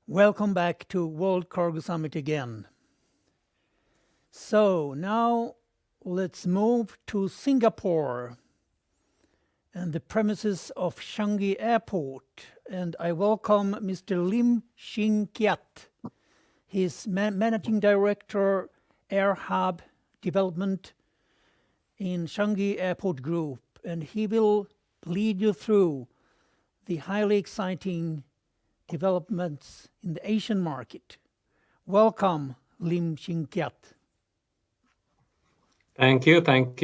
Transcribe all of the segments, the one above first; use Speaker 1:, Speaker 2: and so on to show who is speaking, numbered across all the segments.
Speaker 1: Welcome back to World Cargo Summit again. So now let's move to Singapore and the premises of Changi Airport. And I welcome Mr. Lim Shin Kiat. He's Managing Director, Air Hub Development in Changi Airport Group. And he will lead you through the highly exciting developments in the Asian market. Welcome, Lim Shin Kiat.
Speaker 2: Thank you. Thank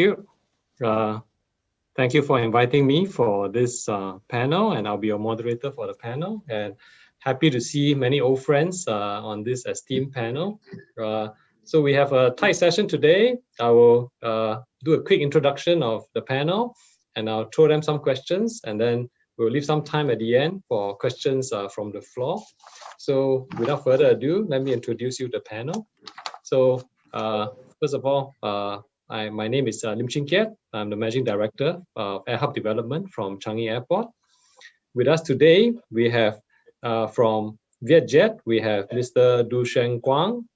Speaker 2: you for inviting me for this panel, and I'll be your moderator for the panel. And happy to see many old friends on this esteemed panel. So we have a tight session today. I will do a quick introduction of the panel, and I'll throw them some questions, and then we'll leave some time at the end for questions from the floor. So without further ado, let me introduce you to the panel. So first of all, my name is Lim Shin Kiat. I'm the Managing Director of Air Hub Development from Changi Airport. With us today, we have from Vietjet, we have Mr. Du Sheng Quang.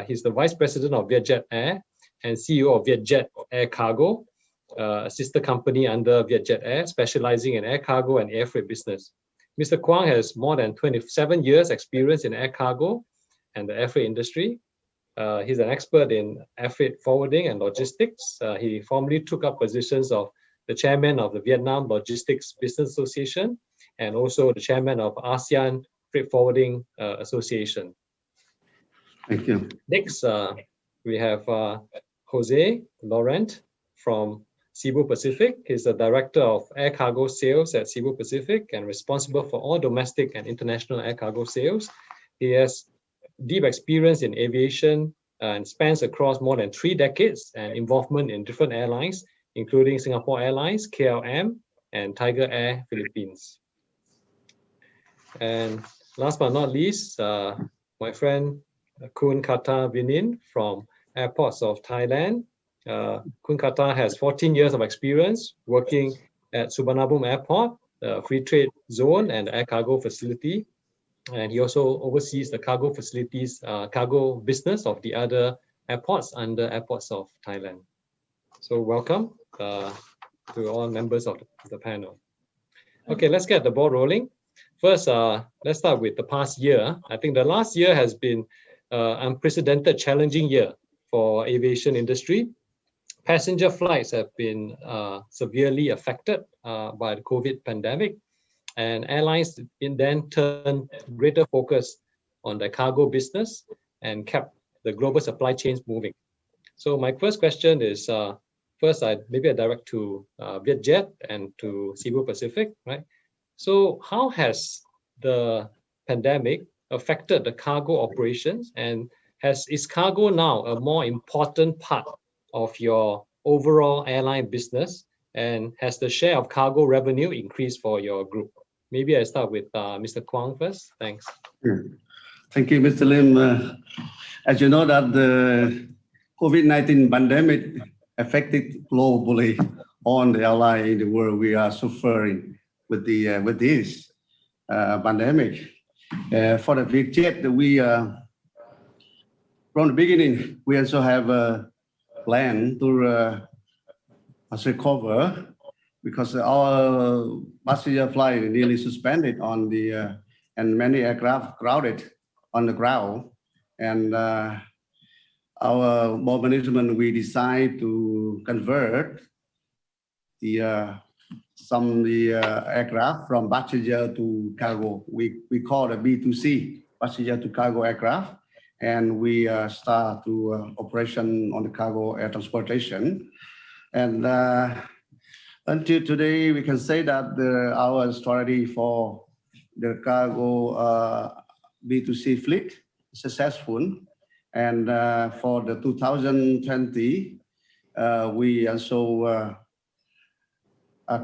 Speaker 2: He's the Vice President of Vietjet Air and CEO of Vietjet Air Cargo, a sister company under Vietjet Air, specializing in air cargo and air freight business. Mr. Quang has more than 27 years experience in air cargo and the air freight industry. He's an expert in air freight forwarding and logistics. He formerly took up positions of the chairman of the Vietnam Logistics Business Association and also the chairman of ASEAN Freight Forwarding Association.
Speaker 3: Thank you.
Speaker 2: Next, we have Jose Laurent from Cebu Pacific. He's the director of air cargo sales at Cebu Pacific and responsible for all domestic and international air cargo sales. He has deep experience in aviation and spans across more than 3 decades and involvement in different airlines, including Singapore Airlines, KLM, and Tiger Air Philippines. And last but not least, my friend Kun Kata Vinin from Airports of Thailand. Kun Kata has 14 years of experience working at Suvarnabhumi Airport, the free trade zone and air cargo facility. And he also oversees the cargo facilities, cargo business of the other airports under Airports of Thailand. So welcome to all members of the panel. Okay, let's get the ball rolling. First, let's start with the past year. I think the last year has been unprecedented, challenging year for aviation industry. Passenger flights have been severely affected by the COVID pandemic. And airlines then turned greater focus on the cargo business and kept the global supply chains moving. So my first question is, first I direct to Vietjet and to Cebu Pacific, right? So how has the pandemic affected the cargo operations, and is cargo now a more important part of your overall airline business? And has the share of cargo revenue increased for your group? Maybe I start with Mr. Quang first. Thanks.
Speaker 3: Thank you, Mr. Lim. As you know, that the COVID-19 pandemic affected globally on the airline in the world. We are suffering with this pandemic. For the Vietjet, we from the beginning we also have a plan to recover, because our passenger flight nearly suspended on the and many aircraft crowded on the ground. And our board management, we decide to convert some aircraft from passenger to cargo. We call it B2C, passenger to cargo aircraft, and we start to operation on the cargo air transportation. And until today, we can say that our strategy for the cargo B2C fleet is successful. And for the 2020, we also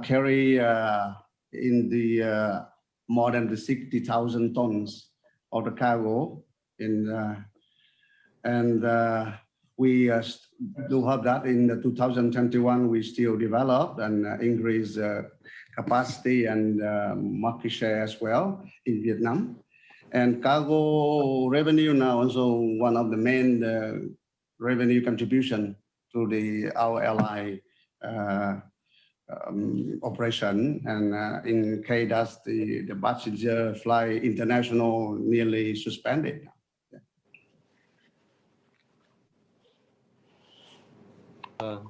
Speaker 3: carry in the more than the 60,000 tons of the cargo we do have that in the 2021. We still develop and increase capacity and market share as well in Vietnam. And cargo revenue now also one of the main revenue contribution to our airline operation. And in case the passenger flight international nearly suspended.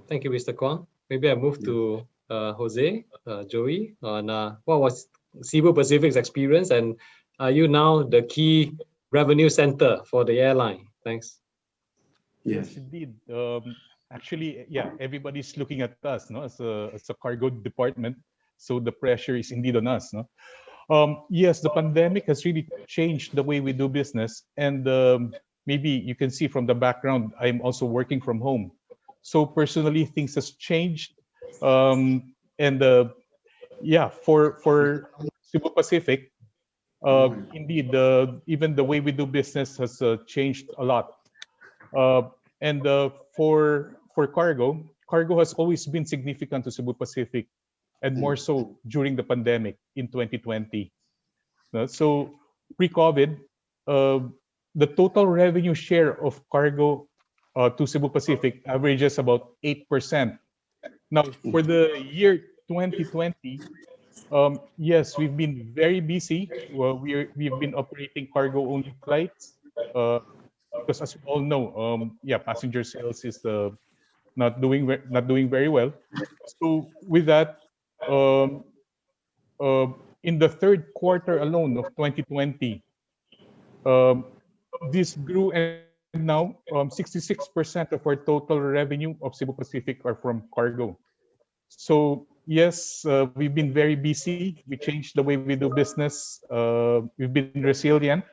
Speaker 2: Thank you, Mr. Kwang. Maybe I move to Jose, Joey, on what was Cebu Pacific's experience, and are you now the key revenue center for the airline? Thanks.
Speaker 4: Yes, indeed. Actually, yeah, everybody's looking at us, no, as a cargo department. So the pressure is indeed on us, no. Yes, the pandemic has really changed the way we do business, and maybe you can see from the background, I'm also working from home. So personally, things has changed, and yeah, for Cebu Pacific, indeed, even the way we do business has changed a lot. And for cargo has always been significant to Cebu Pacific, and more so during the pandemic in 2020. So pre-COVID, the total revenue share of cargo to Cebu Pacific averages about 8%. Now, for the year 2020, yes, we've been very busy. Well, we've been operating cargo-only flights because, as you all know, yeah, passenger sales is not doing very well. So with that, um, in the third quarter alone of 2020, this grew, and now 66% of our total revenue of Cebu Pacific are from cargo. So yes, we've been very busy. We changed the way we do business. We've been resilient.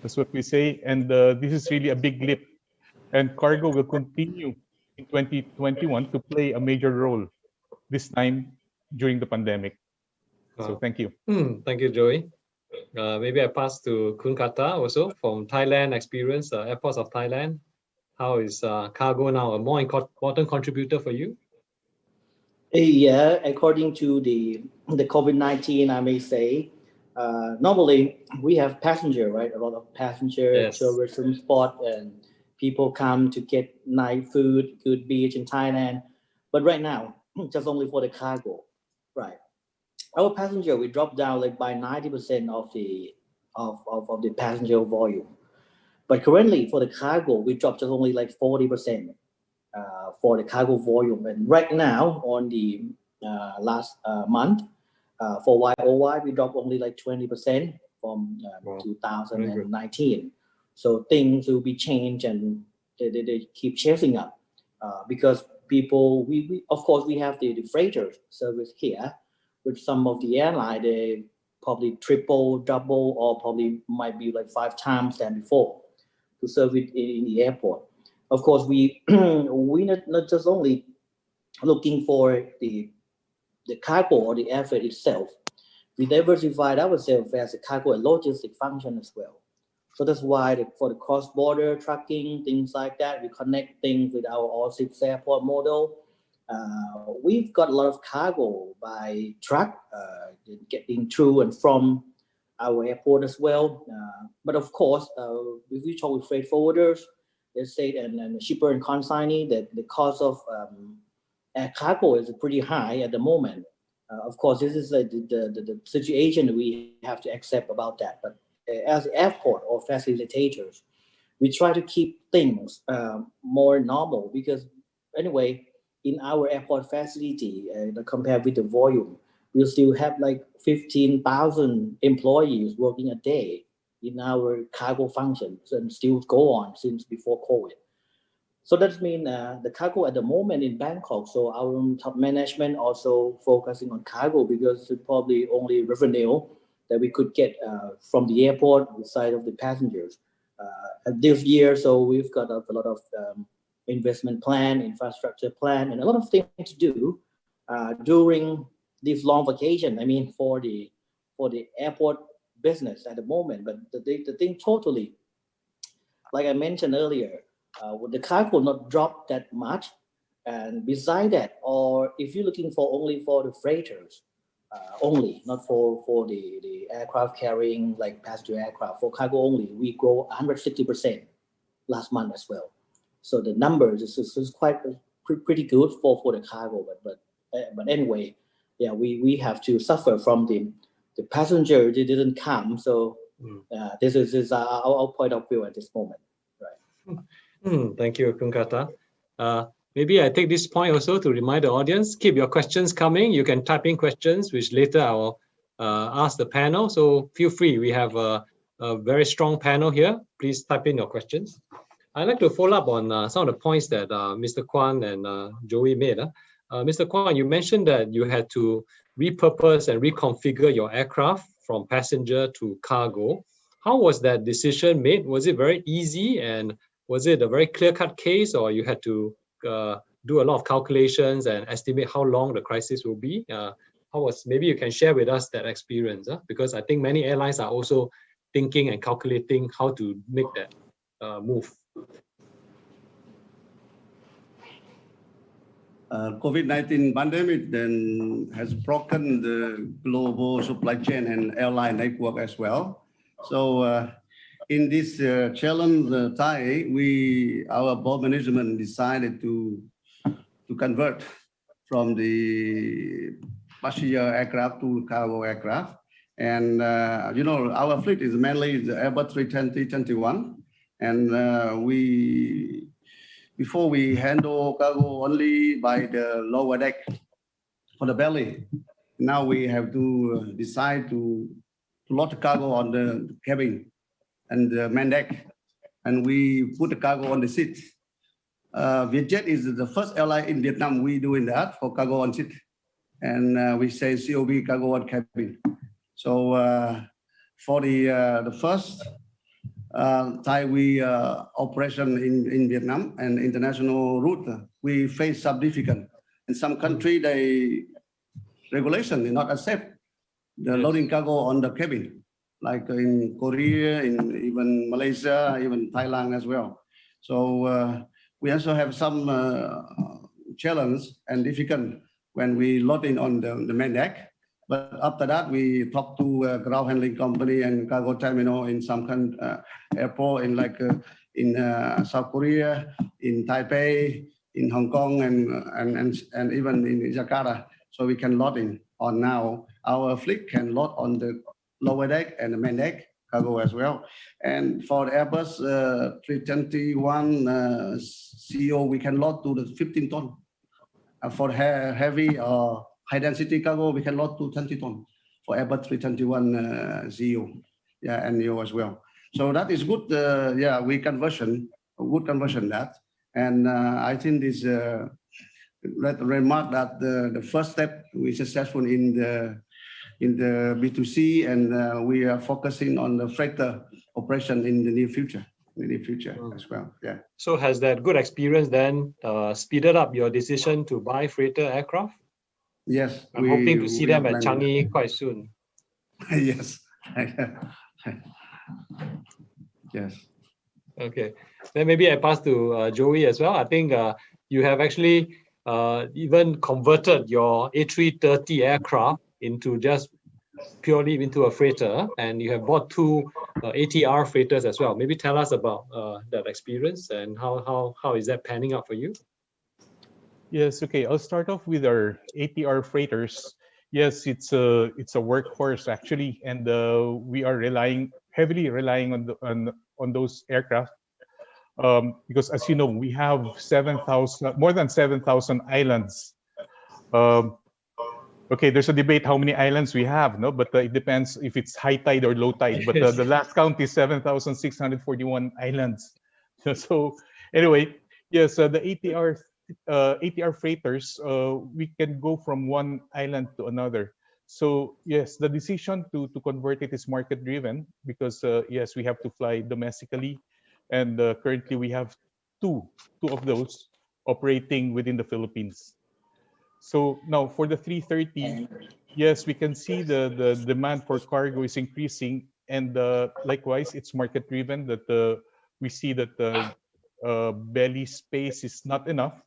Speaker 4: That's what we say. And this is really a big leap. And cargo will continue in 2021 to play a major role this time during the pandemic. So thank you.
Speaker 2: Thank you, Joey. Maybe I pass to Kun Kata also from Thailand experience, airports of Thailand. How is cargo now a more important contributor for you?
Speaker 5: Yeah, according to the COVID-19, I may say, normally we have passenger, right? A lot of passenger
Speaker 2: Yes.
Speaker 5: tourism spot, and people come to get nice food, good beach in Thailand. But right now, just only for the cargo, right? Our passenger we dropped down like by 90% of the passenger volume. But currently for the cargo, we dropped just only like 40% for the cargo volume. And right now on the last month for YOY, we dropped only like 20% from
Speaker 2: Wow.
Speaker 5: 2019. So things will be changed, and they keep chasing up because people, we of course we have the freighter service here, with some of the airline, they probably triple, double, or probably might be like 5 times than before to serve it in the airport. Of course, we we not just only looking for the cargo or the air freight itself. We diversified ourselves as a cargo and logistic function as well. So that's why for the cross-border trucking, things like that, we connect things with our all 6 airport model. We've got a lot of cargo by truck getting through and from our airport as well. But of course, if we talk with freight forwarders, they say, and shipper and consignee, that the cost of air cargo is pretty high at the moment. Of course, this is the situation we have to accept about that. But as airport or facilitators, we try to keep things more normal, because anyway, in our airport facility, compared with the volume, we still have like 15,000 employees working a day in our cargo functions, and still go on since before COVID. So that means the cargo at the moment in Bangkok, so our top management also focusing on cargo, because it's probably only revenue that we could get from the airport, the side of the passengers. This year, so we've got a lot of investment plan, infrastructure plan, and a lot of things to do during this long vacation. I mean, for the airport business at the moment. But the thing totally, like I mentioned earlier, the cargo not drop that much. And beside that, or if you're looking for only for the freighters, only, not for the aircraft carrying like passenger aircraft. For cargo only, we grow 160% last month as well. So the numbers is quite pretty good for the cargo. But anyway, yeah, we have to suffer from the passenger they didn't come. So this is our point of view at this moment.
Speaker 2: Thank you, Kun Kata. Maybe I take this point also to remind the audience, keep your questions coming. You can type in questions, which later I'll ask the panel. So feel free. We have a very strong panel here. Please type in your questions. I'd like to follow up on some of the points that Mr. Kwan and Joey made. Mr. Kwan, you mentioned that you had to repurpose and reconfigure your aircraft from passenger to cargo. How was that decision made? Was it very easy, and was it a very clear-cut case, or you had to do a lot of calculations and estimate how long the crisis will be? Maybe you can share with us that experience, because I think many airlines are also thinking and calculating how to make that move.
Speaker 3: COVID-19 pandemic then has broken the global supply chain and airline network as well. So in this challenge time, our board management decided to convert from the passenger aircraft to cargo aircraft. And our fleet is mainly the Airbus A320-21, and before we handle cargo only by the lower deck for the belly. Now we have to decide to load the cargo on the cabin and the main deck, and we put the cargo on the seat. Vietjet is the first airline in Vietnam we doing that for cargo on seat, and we say COB, cargo on cabin. So for the first time we operation in Vietnam and international route, we face significant. In some country, regulation did not accept the loading cargo on the cabin, like in Korea, in even Malaysia, even Thailand as well. So we also have some challenge and difficult when we loading on the main deck. But after that, we talked to ground handling company and cargo terminal in some airport in South Korea, in Taipei, in Hong Kong, and even in Jakarta. So we can load in on now. Our fleet can load on the lower deck and the main deck cargo as well. And for the Airbus 321 CEO, we can load to the 15 ton. For heavy high density cargo, we can load to 20 ton for Airbus 321 CEO, and Neo as well. So that is good. We good conversion that. And I think this remark that the first step we successful in the B2C, and we are focusing on the freighter operation in the near future as well. Yeah.
Speaker 2: So has that good experience then speeded up your decision to buy freighter aircraft?
Speaker 3: Yes.
Speaker 2: I'm hoping to see them at Changi quite soon.
Speaker 3: Yes. Yes.
Speaker 2: Okay. Then maybe I pass to Joey as well. I think you have actually even converted your A330 aircraft into just purely into a freighter, and you have bought two ATR freighters as well. Maybe tell us about that experience and how is that panning out for you?
Speaker 4: Yes, okay. I'll start off with our ATR freighters. Yes, it's a workhorse actually, and we are heavily relying on those aircraft because, as you know, we have more than 7,000 islands. Okay, there's a debate how many islands we have, no? But it depends if it's high tide or low tide. But the last count is 7,641 islands. So anyway, yes, the ATR freighters, we can go from one island to another. So yes, the decision to convert it is market driven because yes, we have to fly domestically, and currently we have two of those operating within the Philippines. So now for the 330, yes, we can see the demand for cargo is increasing, and likewise, it's market driven that we see that the belly space is not enough,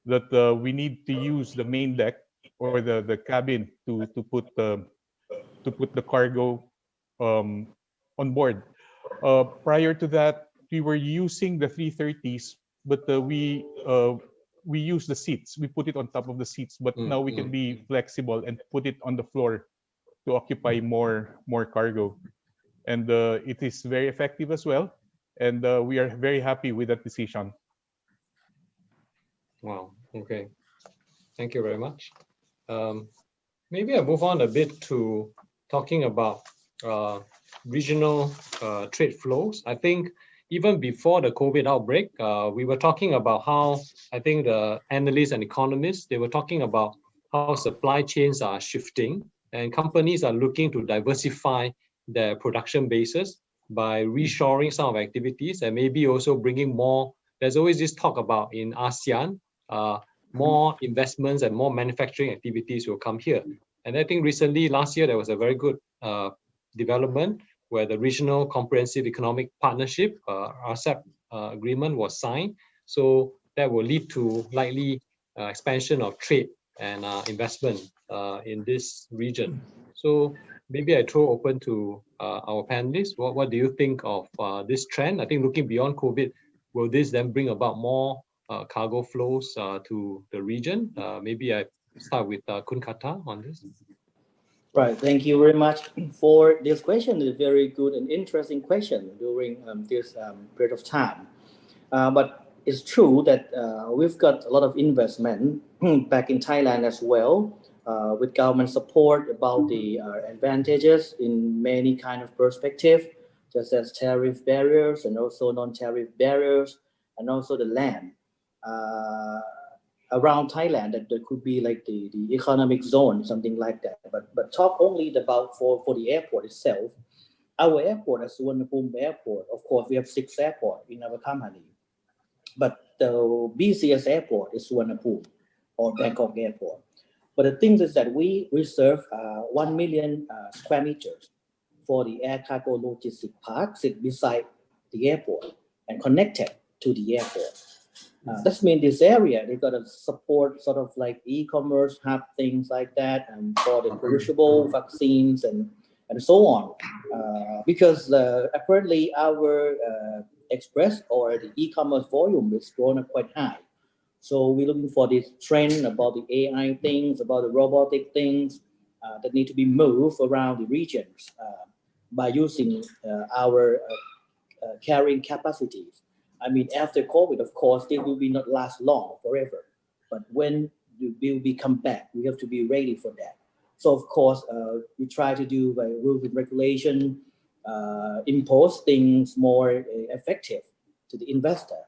Speaker 4: that we need to use the main deck. or the cabin to put the cargo on board. Prior to that, we were using the 330s, but we use the seats. We put it on top of the seats, but now we can be flexible and put it on the floor to occupy more cargo. And it is very effective as well. And we are very happy with that decision.
Speaker 2: Wow. Okay. Thank you very much. Maybe I move on a bit to talking about regional trade flows. I think even before the COVID outbreak, we were talking about how, I think the analysts and economists, they were talking about how supply chains are shifting and companies are looking to diversify their production bases by reshoring some of activities and maybe also bringing more. There's always this talk about in ASEAN, more investments and more manufacturing activities will come here. And I think recently, last year, there was a very good development where the Regional Comprehensive Economic Partnership, RCEP agreement was signed. So that will lead to likely expansion of trade and investment in this region. So maybe I throw open to our panelists. What do you think of this trend? I think looking beyond COVID, will this then bring about more cargo flows to the region? Maybe I start with Kun Kata on this.
Speaker 5: Right. Thank you very much for this question. It's a very good and interesting question during this period of time. But it's true that we've got a lot of investment back in Thailand as well, with government support about the advantages in many kind of perspective, just as tariff barriers and also non-tariff barriers, and also the land around Thailand that there could be like the economic zone, something like that. But talk only about for the airport itself. Our airport at Suvarnabhumi Airport, of course, we have 6 airports in our company. But the BCS airport is Suvarnabhumi or Bangkok Airport. But the thing is that we reserve 1 million square meters for the air cargo logistic park sit beside the airport and connected to the airport. That means this area, they got to support sort of like e-commerce hub, things like that, and for the perishable vaccines and so on. Because apparently our express or the e-commerce volume is grown up quite high. So we're looking for this trend about the AI things, about the robotic things that need to be moved around the regions by using our carrying capacities. I mean, after COVID, of course, they will be not last long forever. But when the will be come back, we have to be ready for that. So of course, we try to do by rules and regulation, impose things more effective to the investor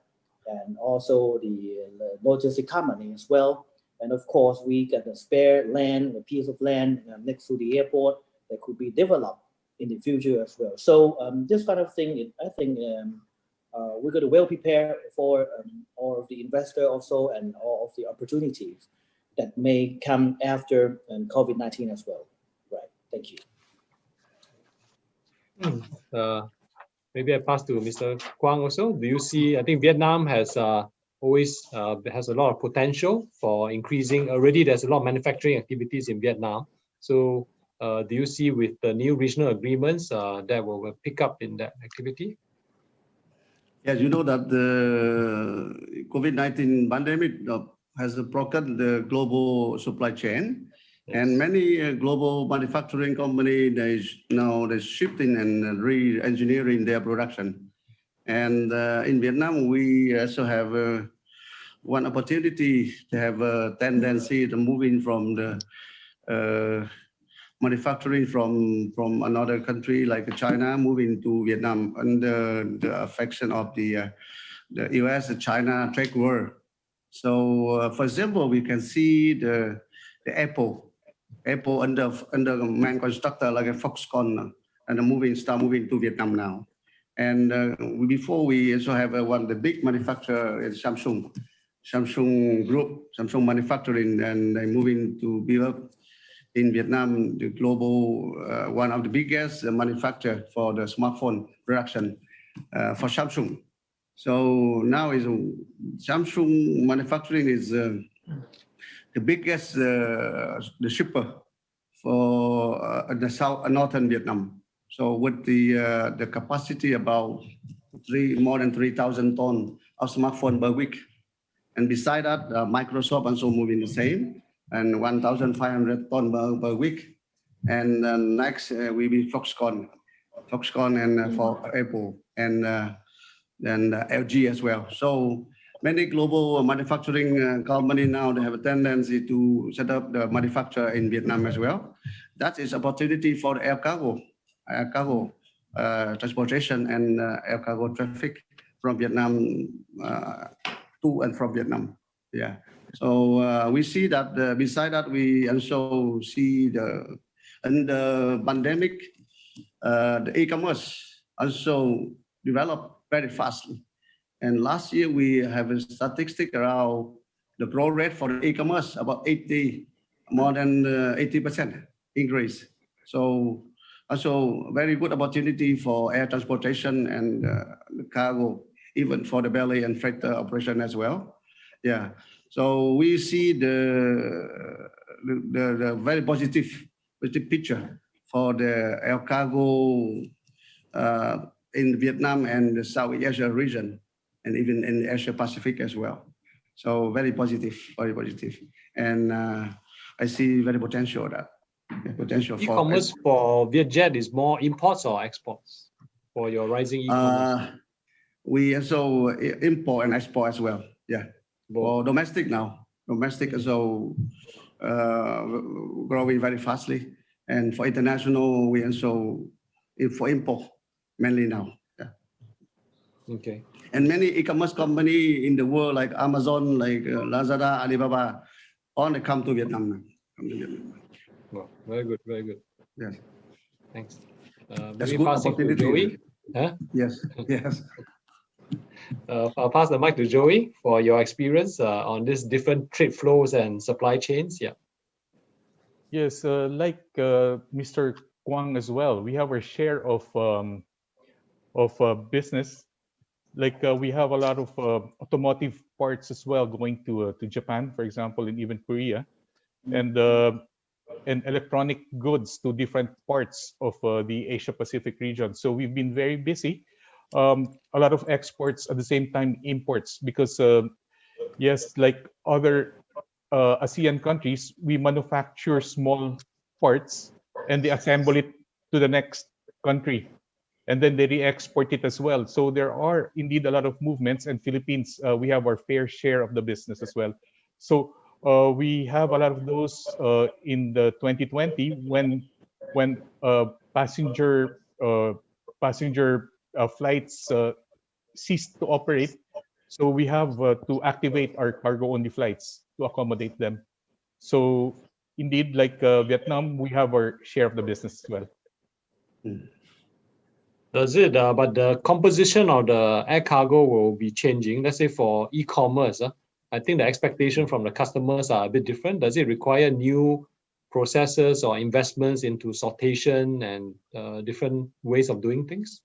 Speaker 5: and also the logistic company as well. And of course, we got a spare land, a piece of land next to the airport that could be developed in the future as well. So this kind of thing, I think we're going to well prepare for all of the investor also and all of the opportunities that may come after COVID-19 as well. Right. Thank you.
Speaker 2: Maybe I pass to Mr. Quang also. Do you see, I think Vietnam has always has a lot of potential for increasing. Already there's a lot of manufacturing activities in Vietnam. So do you see with the new regional agreements that will pick up in that activity?
Speaker 3: Yes, you know that the COVID-19 pandemic has broken the global supply chain. Yes. And many global manufacturing companies, they're shifting and re-engineering their production. And in Vietnam, we also have one opportunity to have a tendency to moving from the manufacturing from another country like China moving to Vietnam under the affection of the US-China trade war. So, for example, we can see the Apple under main constructor like a Foxconn and start moving to Vietnam now. And before we also have one of the big manufacturer is Samsung Group, Samsung Manufacturing, and they're moving to build up in Vietnam, the global, one of the biggest manufacturer for the smartphone production for Samsung. So now is Samsung manufacturing is the biggest the shipper for the northern Vietnam. So with the capacity about more than 3,000 tons of smartphone per week. And beside that, Microsoft also moving the same, and 1,500 tons per week. And next will be Foxconn and for Apple, and then LG as well. So many global manufacturing company now, they have a tendency to set up the manufacture in Vietnam as well. That is opportunity for the air cargo transportation and air cargo traffic from Vietnam to and from Vietnam. Yeah. So we see that beside that, we also see in the pandemic, the e-commerce also developed very fastly. And last year we have a statistic around the growth rate for the e-commerce about more than 80% increase. So also very good opportunity for air transportation and the cargo, even for the belly and freight operation as well. Yeah. So we see the very positive picture for the air cargo in Vietnam and the Southeast Asia region, and even in Asia Pacific as well. So very positive, very positive. And I see very potential that. Potential for
Speaker 2: e-commerce for Vietjet is more imports or exports for your rising e-commerce?
Speaker 3: We also import and export as well. Yeah.
Speaker 2: Both.
Speaker 3: For domestic now, domestic also growing very fastly. And for international, we also for import mainly now. Yeah.
Speaker 2: Okay.
Speaker 3: And many e-commerce company in the world like Amazon, like Lazada, Alibaba, all they come to Vietnam now.
Speaker 2: Well, very good, very good.
Speaker 3: Yes.
Speaker 2: Thanks.
Speaker 3: That's
Speaker 2: Maybe
Speaker 3: good
Speaker 2: passing to
Speaker 3: opportunity.
Speaker 2: Joey. Huh?
Speaker 3: Yes, yes.
Speaker 2: I'll pass the mic to Joey for your experience on these different trade flows and supply chains. Yeah.
Speaker 4: Yes, like Mr. Kwang as well, we have our share of business. Like we have a lot of automotive parts as well going to Japan, for example, and even Korea, and electronic goods to different parts of the Asia Pacific region. So we've been very busy. A lot of exports at the same time imports, because yes, like other ASEAN countries, we manufacture small parts and they assemble it to the next country, and then they re-export it as well. So there are indeed a lot of movements, and Philippines, we have our fair share of the business as well. So we have a lot of those in the 2020 when passenger flights ceased to operate. So we have to activate our cargo-only flights to accommodate them. So indeed, like Vietnam, we have our share of the business as well.
Speaker 2: Does it? But the composition of the air cargo will be changing. Let's say for e-commerce, I think the expectation from the customers are a bit different. Does it require new processes or investments into sortation and different ways of doing things?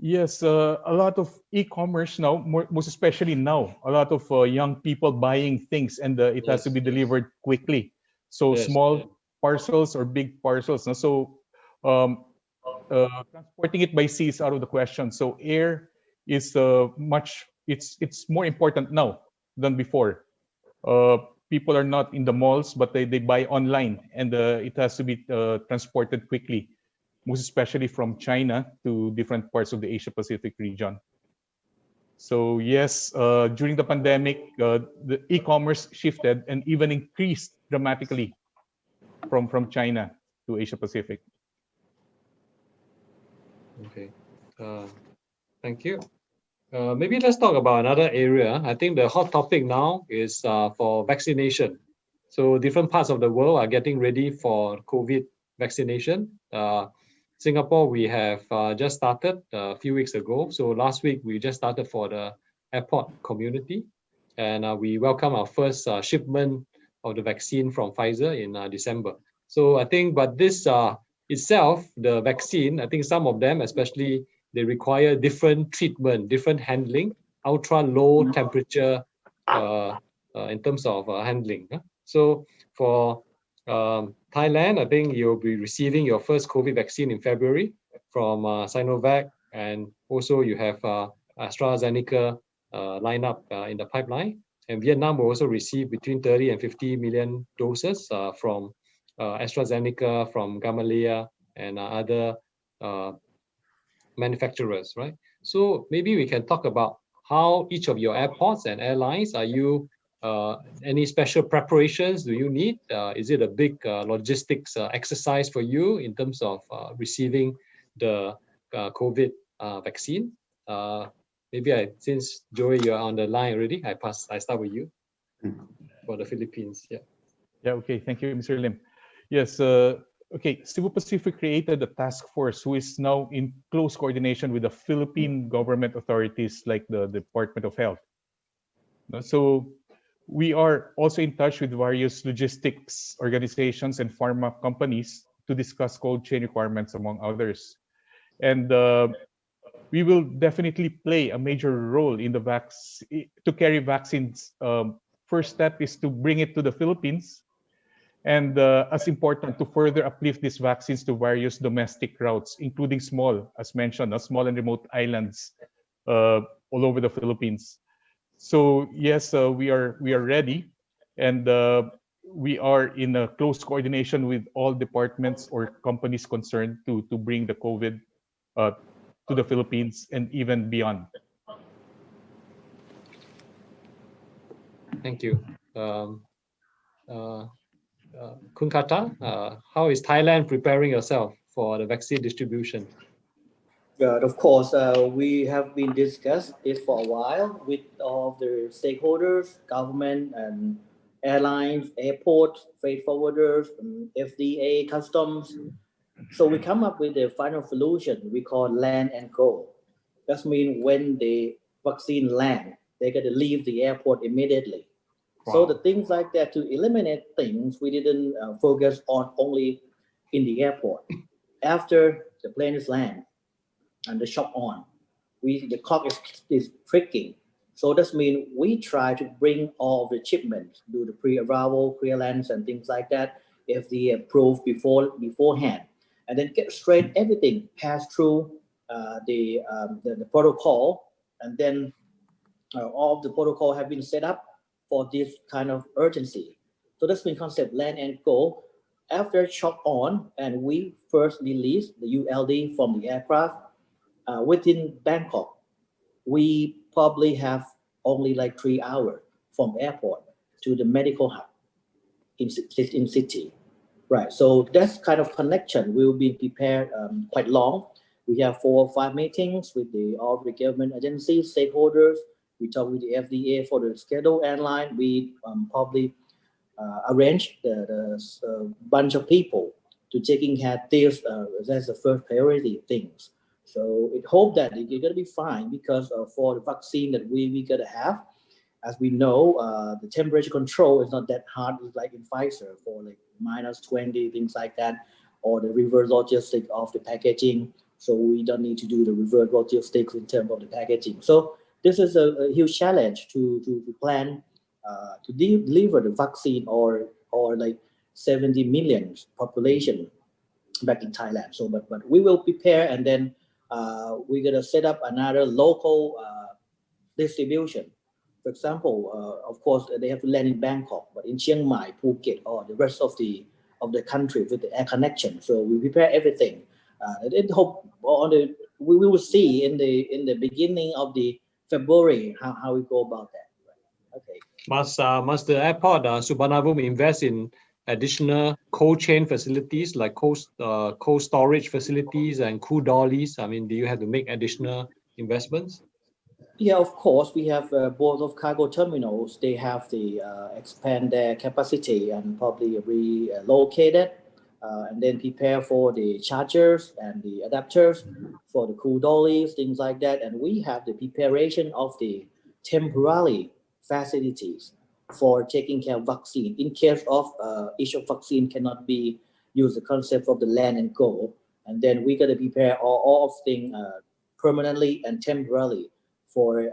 Speaker 4: Yes, a lot of e-commerce now, most especially now, a lot of young people buying things, and it has to be delivered quickly. So small parcels or big parcels. So transporting it by sea is out of the question. So air is it's more important now than before. People are not in the malls, but they buy online, and it has to be transported quickly, most especially from China to different parts of the Asia Pacific region. So yes, during the pandemic, the e-commerce shifted and even increased dramatically from China to Asia Pacific.
Speaker 2: Okay, thank you. Maybe let's talk about another area. I think the hot topic now is for vaccination. So different parts of the world are getting ready for COVID vaccination. Singapore, we have just started a few weeks ago. So last week, we just started for the airport community. And we welcome our first shipment of the vaccine from Pfizer in December. So I think, but this itself, the vaccine, I think some of them, especially, they require different treatment, different handling, ultra low temperature in terms of handling. So for Thailand, I think you'll be receiving your first COVID vaccine in February from Sinovac, and also you have AstraZeneca lined up in the pipeline. And Vietnam will also receive between 30 and 50 million doses from AstraZeneca, from Gamaleya, and other manufacturers, right? So maybe we can talk about how each of your airports and airlines, are you any special preparations do you need? Is it a big logistics exercise for you in terms of receiving the COVID vaccine? Since Joey, you're on the line already, I start with you for the Philippines. Yeah.
Speaker 4: Yeah, okay. Thank you, Mr. Lim. Yes, okay. Cebu Pacific created a task force who is now in close coordination with the Philippine government authorities like the Department of Health. So we are also in touch with various logistics organizations and pharma companies to discuss cold chain requirements, among others. And we will definitely play a major role in to carry vaccines. First step is to bring it to the Philippines, and as important, to further uplift these vaccines to various domestic routes, including small, as mentioned, small and remote islands all over the Philippines. So yes, we are ready, and we are in a close coordination with all departments or companies concerned to bring the COVID to the Philippines and even beyond.
Speaker 2: Thank you. Kun Kata, how is Thailand preparing yourself for the vaccine distribution?
Speaker 5: Of course, we have been discussed this for a while with all of the stakeholders, government and airlines, airports, freight forwarders, FDA, customs. So we come up with the final solution we call land and go. That means when the vaccine land, they got to leave the airport immediately. So the things like that, to eliminate things, we didn't focus on only in the airport. After the plane is land and the shop on, the clock is ticking. So that means we try to bring all the shipments, do the pre-arrival, clearance, and things like that, if they approved beforehand, and then get straight everything pass through the protocol, and then all of the protocol have been set up for this kind of urgency. So that's been concept land and go. After shop on, and we first release the ULD from the aircraft within Bangkok, we probably have only like 3 hours from airport to the medical hub in city. Right. So that's kind of connection will be prepared quite long. We have 4 or 5 meetings with all the government agencies, stakeholders. We talk with the FDA for the schedule airline. We probably arrange the bunch of people to taking care of this. That's the first priority things. So it hope that you're gonna be fine, because for the vaccine that we gotta have, as we know, the temperature control is not that hard like in Pfizer for like -20, things like that, or the reverse logistics of the packaging. So we don't need to do the reverse logistics in terms of the packaging. So this is a huge challenge to plan to deliver the vaccine or like 70 million population back in Thailand. So but we will prepare, and then we're gonna set up another local distribution. For example, of course, they have to land in Bangkok, but in Chiang Mai, Phuket, or the rest of the country with the air connection. So we prepare everything. And hope we will see in the beginning of the February how we go about that. Okay.
Speaker 2: Must the airport Suvarnabhumi invest in additional cold chain facilities like cold storage facilities and cool dollies? I mean, do you have to make additional investments?
Speaker 5: Yeah, of course, we have both of cargo terminals. They have to expand their capacity and probably relocate it, and then prepare for the chargers and the adapters for the cool dollies, things like that. And we have the preparation of the temporary facilities for taking care of vaccine. In case of each of vaccine cannot be used, the concept of the land and go, and then we got to prepare all of things permanently and temporarily for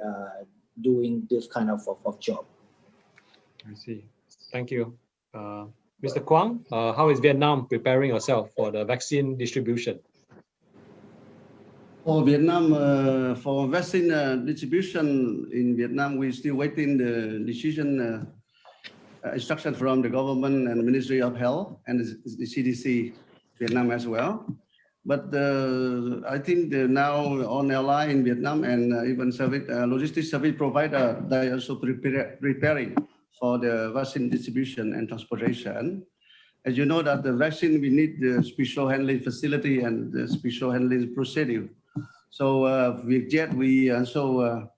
Speaker 5: doing this kind of job.
Speaker 2: I see. Thank you. Mr. Quang, how is Vietnam preparing yourself for the vaccine distribution?
Speaker 3: For Vietnam, for vaccine distribution in Vietnam, we're still waiting the decision instruction from the government and Ministry of Health and the CDC Vietnam as well. But I think now on airline in Vietnam and even service, logistics service provider, they are also preparing for the vaccine distribution and transportation. As you know that the vaccine, we need the special handling facility and the special handling procedure. So with JET, we also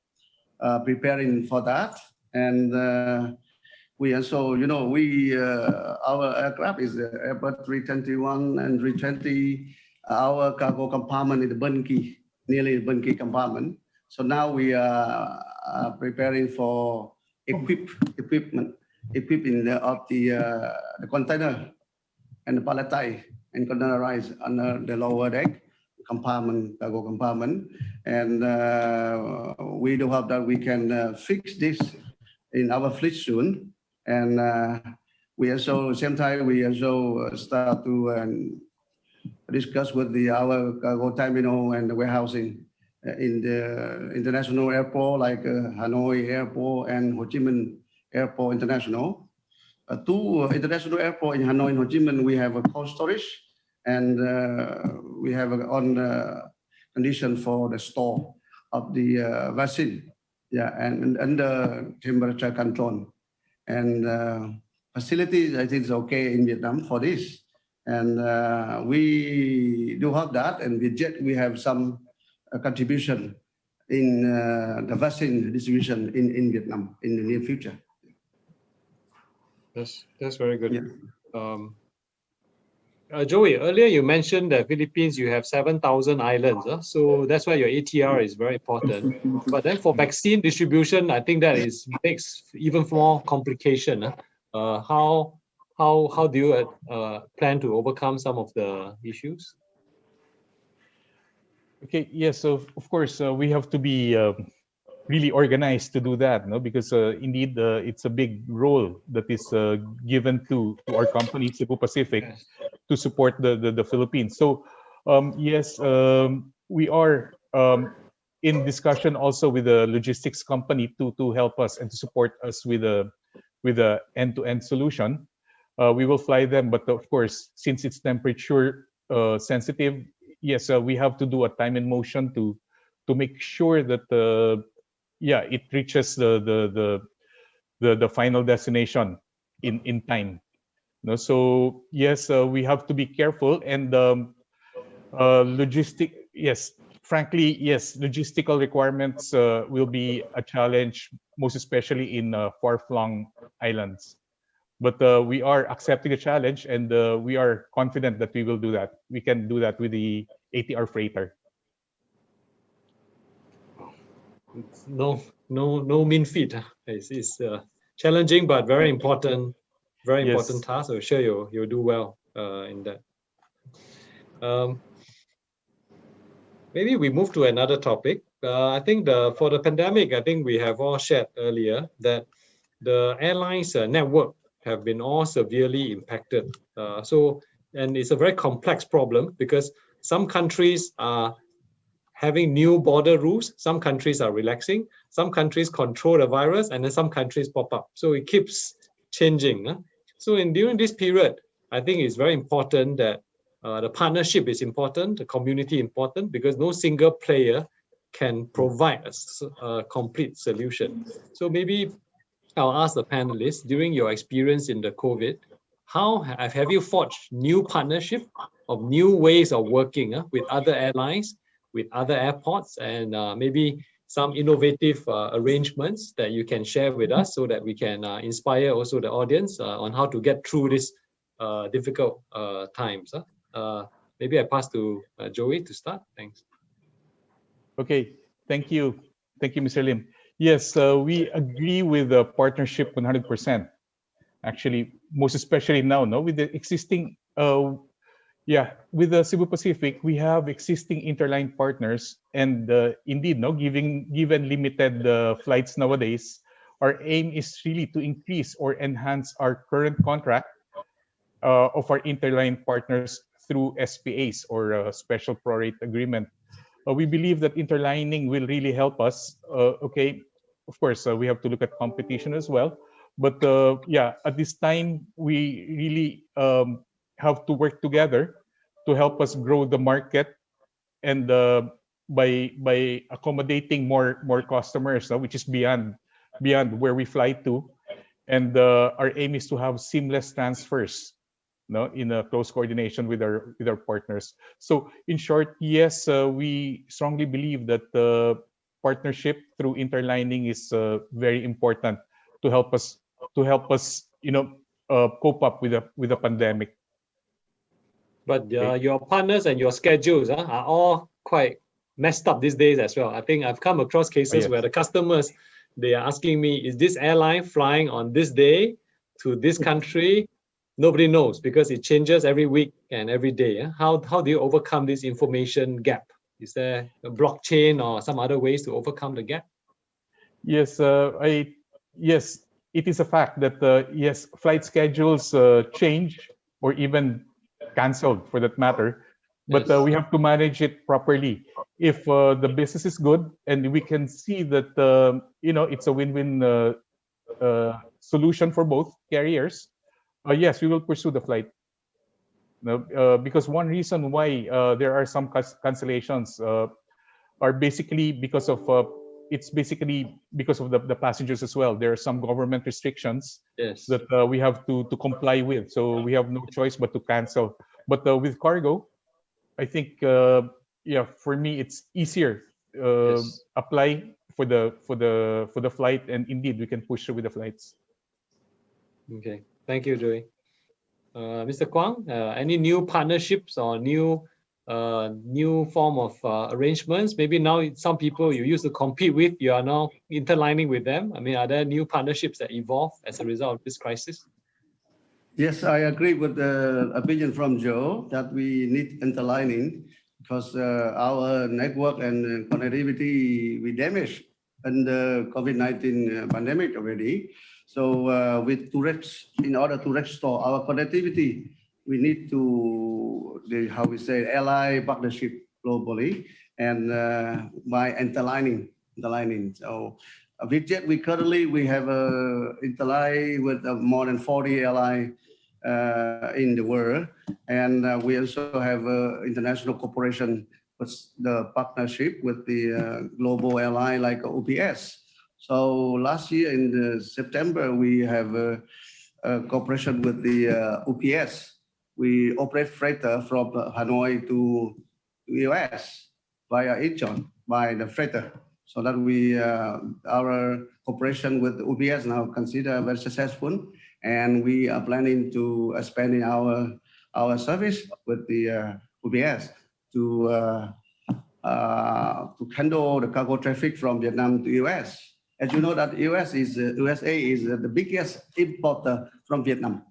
Speaker 3: preparing for that. And we also, you know, our aircraft is Airbus 321 and 320. Our cargo compartment is the nearly Bunky compartment. So now we are preparing for equipment of the container and the palletized and containerized under the lower deck compartment, cargo compartment. And we do hope that we can fix this in our fleet soon. And we also, same time, we also start to discuss with our cargo terminal and the warehousing in the international airport like Hanoi Airport and Ho Chi Minh Airport International. Two international airport in Hanoi and Ho Chi Minh, we have a cold storage and we have on condition for the store of the vaccine. Yeah, and under temperature control. And facilities, I think, is okay in Vietnam for this. And we do have that. And with JET, we have some contribution in the vaccine distribution in Vietnam in the near future.
Speaker 2: That's very good.
Speaker 3: Yeah.
Speaker 2: Joey, earlier you mentioned that Philippines, you have 7,000 islands. So that's why your ATR is very important. But then for vaccine distribution, I think that makes even more complication. How do you plan to overcome some of the issues?
Speaker 4: Okay, yes, so of course, we have to be really organized to do that, no? Because indeed, it's a big role that is given to our company, Cebu Pacific,
Speaker 2: Yes.
Speaker 4: to support the Philippines. So yes, we are in discussion also with the logistics company to help us and to support us with a end-to-end solution. We will fly them, but of course, since it's temperature sensitive, yes, we have to do a time and motion to make sure that it reaches the final destination in time. No, so yes, we have to be careful and frankly, yes, logistical requirements will be a challenge, most especially in far-flung islands. But we are accepting the challenge, and we are confident that we will do that. We can do that with the ATR freighter.
Speaker 2: It's no mean feat. It's challenging but very important
Speaker 4: Yes.
Speaker 2: task. I'm sure you'll do well in that. Maybe we move to another topic. I think for the pandemic, I think we have all shared earlier that the airlines network have been all severely impacted. And it's a very complex problem because some countries are having new border rules, some countries are relaxing, some countries control the virus, and then some countries pop up. So it keeps changing. So during this period, I think it's very important that the partnership is important, the community important, because no single player can provide a complete solution. So maybe I'll ask the panelists, during your experience in the COVID, how have you forged new partnership of new ways of working with other airlines, with other airports, and maybe some innovative arrangements that you can share with us so that we can inspire also the audience on how to get through this difficult times. Maybe I pass to Joey to start. Thanks.
Speaker 4: Okay, thank you. Thank you, Mr. Lim. Yes, we agree with the partnership 100%. Actually, most especially now, no, with the existing, with the Cebu Pacific, we have existing interline partners, and indeed, no, given limited flights nowadays, our aim is really to increase or enhance our current contract of our interline partners through SPAs or special prorate agreement. We believe that interlining will really help us. Okay, of course, we have to look at competition as well. But yeah, at this time, we really have to work together to help us grow the market and by accommodating more customers, which is beyond where we fly to. And our aim is to have seamless transfers, in a close coordination with our partners. So in short, yes, we strongly believe that the partnership through interlining is very important to help us cope up with the pandemic.
Speaker 2: But your partners and your schedules are all quite messed up these days as well. I think I've come across cases
Speaker 4: Yes.
Speaker 2: where the customers, they are asking me, is this airline flying on this day to this country? Nobody knows because it changes every week and every day. How do you overcome this information gap? Is there a blockchain or some other ways to overcome the gap?
Speaker 4: Yes, yes, it is a fact that yes, flight schedules change or even canceled for that matter. But
Speaker 2: Yes.
Speaker 4: we have to manage it properly. If the business is good and we can see that it's a win-win solution for both carriers, yes, we will pursue the flight. Because one reason why there are some cancellations are basically because of the passengers as well. There are some government restrictions
Speaker 2: Yes.
Speaker 4: that we have to comply with. So we have no choice but to cancel. But with cargo, I think yeah, for me it's easier.
Speaker 2: Yes.
Speaker 4: Apply for the flight, and indeed we can push through with the flights.
Speaker 2: Okay, thank you, Joey. Mr. Kwang, any new partnerships or new form of arrangements? Maybe now some people you used to compete with, you are now interlining with them. I mean, are there new partnerships that evolve as a result of this crisis?
Speaker 3: Yes, I agree with the opinion from Joe that we need interlining because our network and connectivity we damaged in the COVID-19 pandemic already. So in order to restore our connectivity, we need to ally partnership globally and by interlining. So we currently have interline with more than 40 airlines in the world, and we also have international cooperation with the partnership with the global airline like UPS. So last year in September we have a cooperation with the UPS. We operate freighter from Hanoi to US via Incheon by the freighter. So that our cooperation with UPS now considered very successful, and we are planning to expanding our service with the UPS to handle the cargo traffic from Vietnam to US. As you know, that USA is the biggest importer from Vietnam,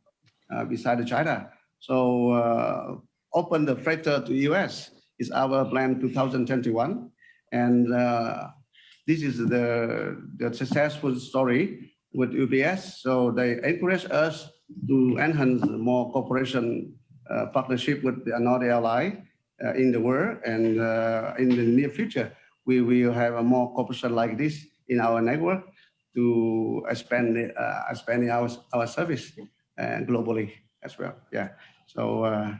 Speaker 3: beside China. So open the freighter to US is our plan 2021, and this is the successful story with UPS. So they encourage us to enhance more cooperation partnership with another airline in the world, and in the near future we will have a more cooperation like this in our network to expanding our service globally as well. Yeah. So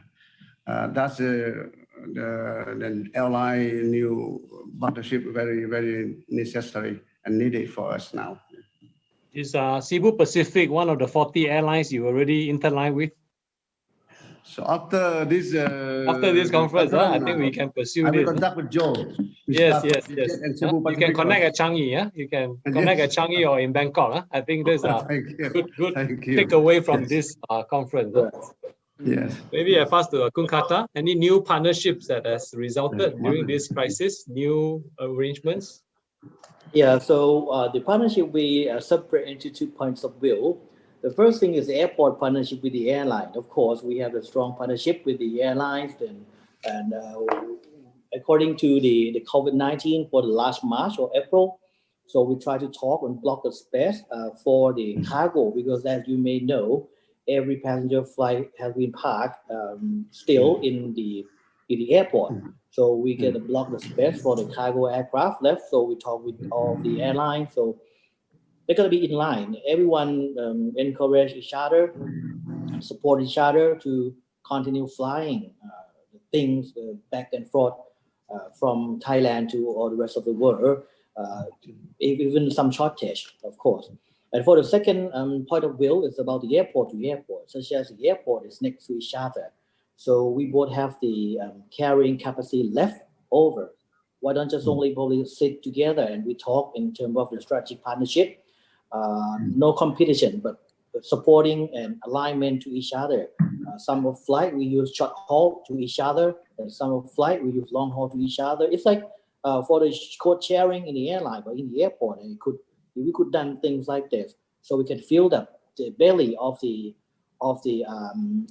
Speaker 3: that's the airline new partnership very, very necessary and needed for us now.
Speaker 2: Is Cebu Pacific one of the 40 airlines you already interline with?
Speaker 3: So after this
Speaker 2: conference, I think we can pursue
Speaker 3: I will
Speaker 2: this.
Speaker 3: contact with Joe.
Speaker 2: Yes.
Speaker 3: And Cebu
Speaker 2: You can
Speaker 3: Pacific
Speaker 2: connect at Changi, yeah? You can connect at Changi or in Bangkok. I think there's a good takeaway from this conference.
Speaker 3: Yes.
Speaker 2: Maybe I pass to Kun Kata. Any new partnerships that has resulted during this crisis? New arrangements?
Speaker 5: Yeah, so the partnership we separate into 2 points of view. The first thing is the airport partnership with the airline. Of course, we have a strong partnership with the airlines, and according to the COVID-19 for the last March or April, So we try to talk and block the space for the cargo, because as you may know, every passenger flight has been parked still in the airport. So we get to block the space for the cargo aircraft left. So we talk with all the airlines. So they're going to be in line. Everyone encourage each other, support each other to continue flying things back and forth from Thailand to all the rest of the world, even some shortage, of course. And for the second point of view, it's about the airport to airport, such as the airport is next to each other. So we both have the carrying capacity left over. Why don't just only probably sit together and we talk in terms of the strategic partnership? No competition, but supporting and alignment to each other. Some of flight we use short haul to each other, and some of flight we use long haul to each other. It's like for the code sharing in the airline or in the airport, and we could done things like this, so we can fill up the belly of the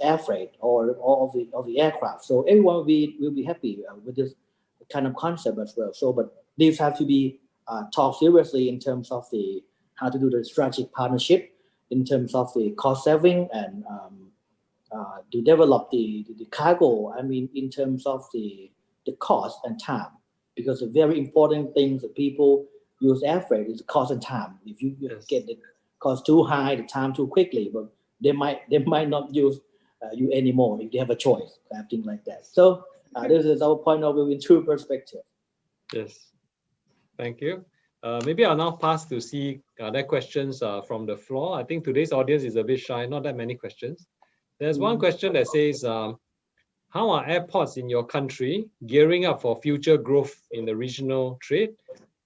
Speaker 5: air freight or of the aircraft. So everyone will be happy with this kind of concept as well. So, but these have to be talked seriously in terms of the how to do the strategic partnership, in terms of the cost saving and to develop the cargo. I mean, in terms of the cost and time, because the very important things that people use air freight is cost and time. If you get the cost too high, the time too quickly, but they might not use you anymore if they have a choice, things like that. So this is our point of view in true perspective.
Speaker 2: Yes, thank you. Maybe I'll now pass to see other questions from the floor. I think today's audience is a bit shy, not that many questions. There's one question that says, how are airports in your country gearing up for future growth in the regional trade?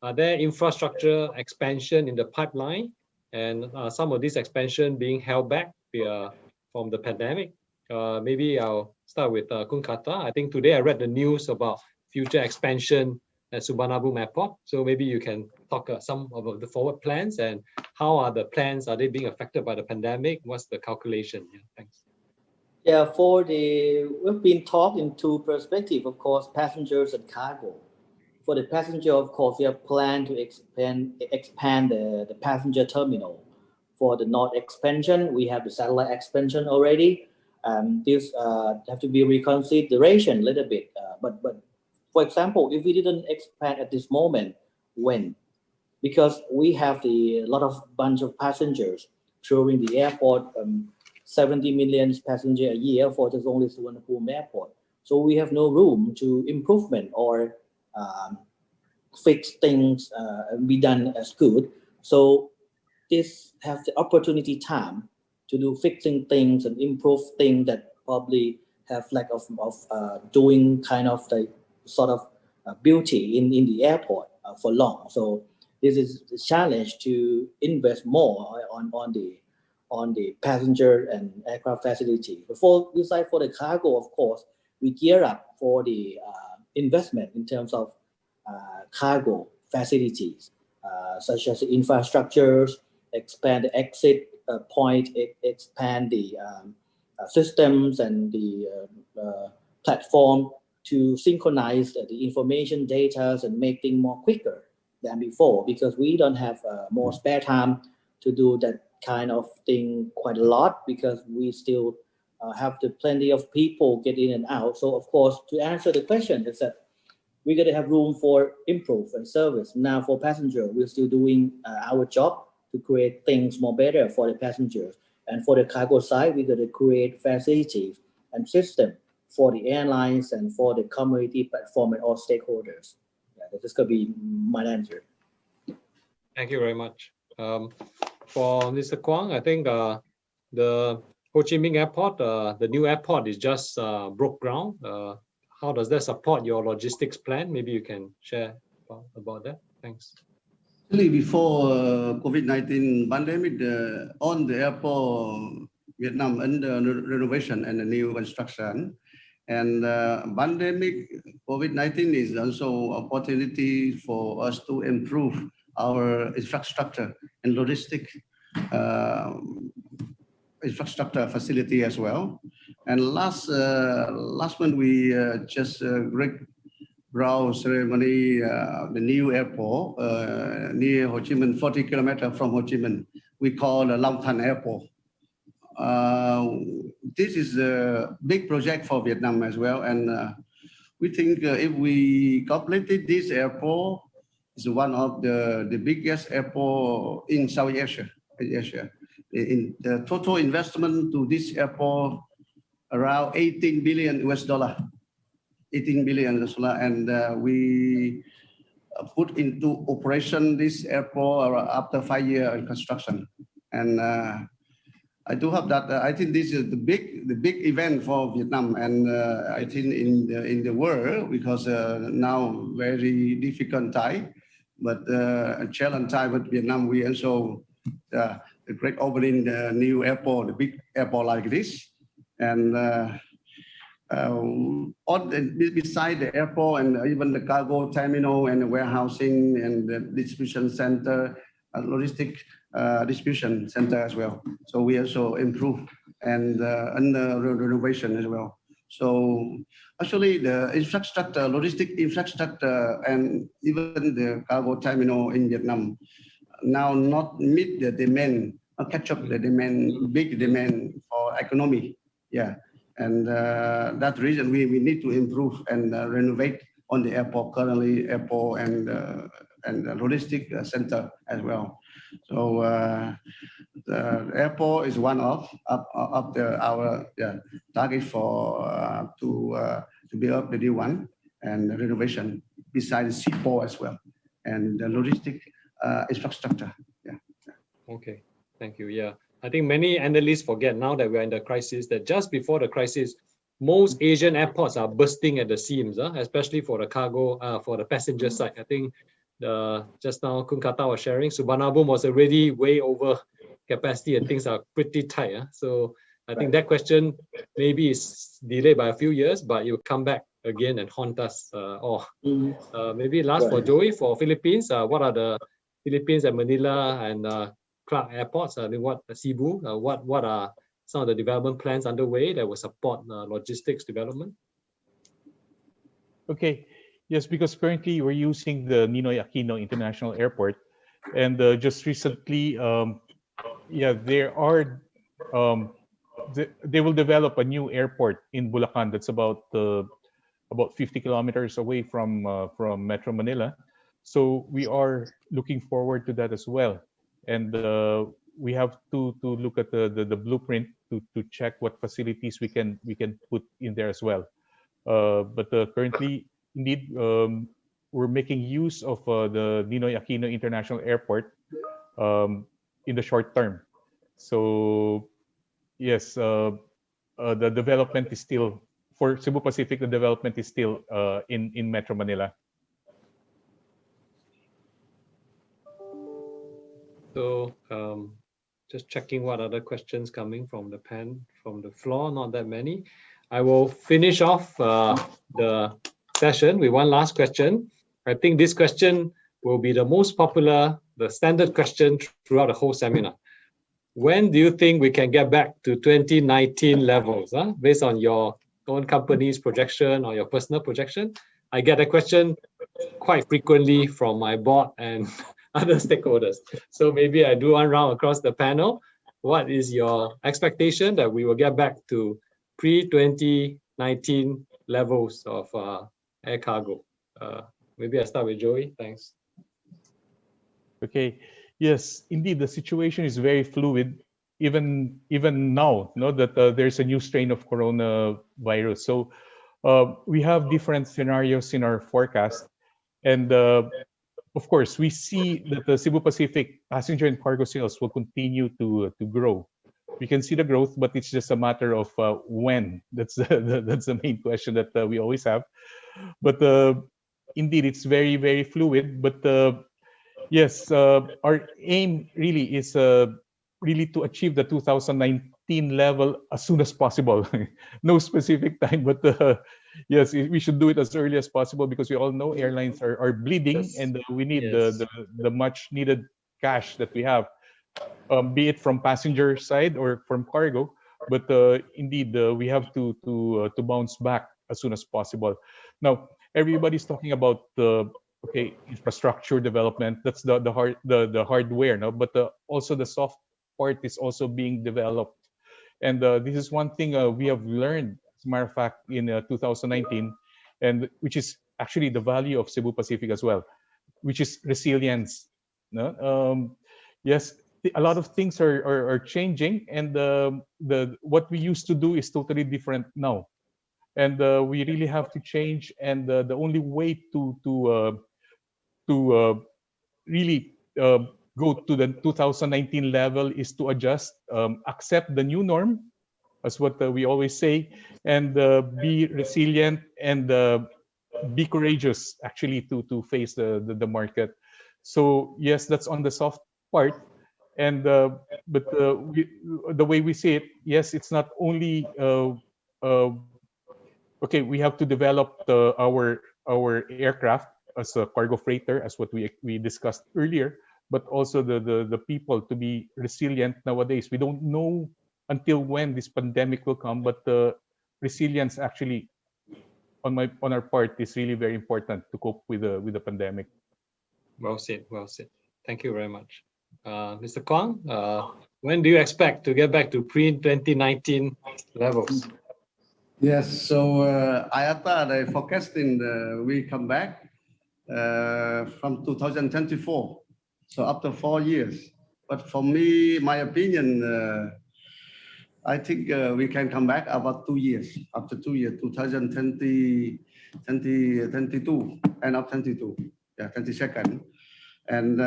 Speaker 2: Are there infrastructure expansion in the pipeline, and some of this expansion being held back from the pandemic? Maybe I'll start with Kun Kata. I think today I read the news about future expansion at Suvarnabhumi Airport. So maybe you can talk some of the forward plans, and how are the plans? Are they being affected by the pandemic? What's the calculation? Yeah, thanks.
Speaker 5: Yeah, we've been talking in two perspectives, of course, passengers and cargo. For the passenger, of course, we have planned to expand the passenger terminal. For the north expansion, we have the satellite expansion already. This have to be reconsideration a little bit. But for example, if we didn't expand at this moment, when? Because we have a lot of bunch of passengers touring the airport. 70 million passengers a year for just only Suvarnabhumi Airport. So we have no room to improvement or fix things and be done as good. So this has the opportunity time to do fixing things and improve things that probably have lack of doing kind of the sort of beauty in the airport for long. So this is the challenge to invest more on the passenger and aircraft facility. For the cargo, of course, we gear up for the investment in terms of cargo facilities, such as the infrastructures, expand the exit point, expand the systems and the platform to synchronize the information data and make things more quicker than before, because we don't have more spare time to do that kind of thing quite a lot, because we still have plenty of people get in and out. So of course, to answer the question is that we're going to have room for improve and service. Now for passenger, we're still doing our job to create things more better for the passengers. And for the cargo side, we're going to create facilities and system for the airlines and for the community platform and all stakeholders. Yeah, that's going to be my answer.
Speaker 2: Thank you very much. For Mr. Kwang, I think the Ho Chi Minh Airport, the new airport is just broke ground. How does that support your logistics plan? Maybe you can share about that. Thanks.
Speaker 3: Actually, before COVID-19 pandemic, on the airport, Vietnam under renovation and the new construction. And pandemic, COVID-19 is also opportunity for us to improve our infrastructure and logistic infrastructure facility as well. And last month we just ground ceremony, the new airport near Ho Chi Minh, 40 kilometers from Ho Chi Minh. We call the Long Thanh Airport. This is a big project for Vietnam as well, and we think if we completed this airport, it's one of the biggest airport in South Asia. In the total investment to this airport around 18 billion US dollar, 18 billion US dollar, and we put into operation this airport after 5 years in construction. And I do hope that I think this is the big event for Vietnam, and I think in the world, because now very difficult time, but a challenge time with Vietnam. We also the great opening the new airport, the big airport like this, and beside the airport and even the cargo terminal and the warehousing and the distribution center, logistic distribution center as well. So we also improve and under renovation as well. So actually the infrastructure, logistic infrastructure, and even the cargo terminal in Vietnam now not meet the demand, catch up the demand, big demand for economy. Yeah. And that reason we need to improve and renovate on the airport, currently airport and the logistic center as well. So the airport is one of our target for to build up the new one and the renovation besides the seaport as well and the logistic infrastructure. Yeah.
Speaker 2: Okay, thank you. Yeah, I think many analysts forget now that we're in the crisis that just before the crisis, most Asian airports are bursting at the seams, especially for the cargo, for the passenger side. I think just now Kun Kata was sharing, Suvarnabhumi was already way over capacity and things are pretty tight. So I think that question maybe is delayed by a few years, but it will come back again and haunt us all. Maybe last for Joey, for Philippines, what are the Philippines and Manila and Clark airports? I mean, Cebu, what are some of the development plans underway that will support logistics development?
Speaker 4: Okay, yes, because currently we're using the Ninoy Aquino International Airport, and just recently, there are they will develop a new airport in Bulacan that's about 50 kilometers away from Metro Manila. So we are looking forward to that as well, and we have to look at the blueprint to check what facilities we can put in there as well. But currently, indeed, we're making use of the Ninoy Aquino International Airport in the short term. So yes, the development is still for Cebu Pacific. The development is still in Metro Manila.
Speaker 2: So just checking what other questions coming from the floor, not that many. I will finish off the session with one last question. I think this question will be the most popular, the standard question throughout the whole seminar. When do you think we can get back to 2019 levels, based on your own company's projection or your personal projection? I get a question quite frequently from my board and other stakeholders. So maybe I do one round across the panel. What is your expectation that we will get back to pre-2019 levels of air cargo? Maybe I start with Joey. Thanks.
Speaker 4: Okay. Yes, indeed, the situation is very fluid. Even now, that there's a new strain of coronavirus. So we have different scenarios in our forecast, and of course, we see that the Cebu Pacific passenger and cargo sales will continue to grow. We can see the growth, but it's just a matter of when. That's the main question that we always have. But indeed, it's very, very fluid. But yes, our aim really is really to achieve the 2019 level as soon as possible. No specific time, but yes, we should do it as early as possible because we all know airlines are bleeding, and we need the much needed cash that we have, be it from passenger side or from cargo. But indeed, we have to bounce back as soon as possible. Now, everybody's talking about the infrastructure development. That's the hardware, no? But also the soft part is also being developed. And this is one thing we have learned, as a matter of fact, in 2019, and which is actually the value of Cebu Pacific as well, which is resilience. No? Yes, a lot of things are changing, and the what we used to do is totally different now, and we really have to change. And the only way to really go to the 2019 level is to adjust, accept the new norm, as what we always say, and be resilient and be courageous actually to face the market. So yes, that's on the soft part. And but the way we see it, yes, it's not only uh, okay, we have to develop our aircraft as a cargo freighter, as what we discussed earlier, but also the people to be resilient nowadays. We don't know until when this pandemic will come, but the resilience actually on our part is really very important to cope with the pandemic.
Speaker 2: Well said. Well said. Thank you very much. Mr. Kwang, when do you expect to get back to pre-2019 levels?
Speaker 3: Yes, so IATA, they forecasting we come back from 2024, so after 4 years. But for me, my opinion, I think we can come back about 2 years, after 2 years, 2020, 2022, end of 22, yeah, 22nd. And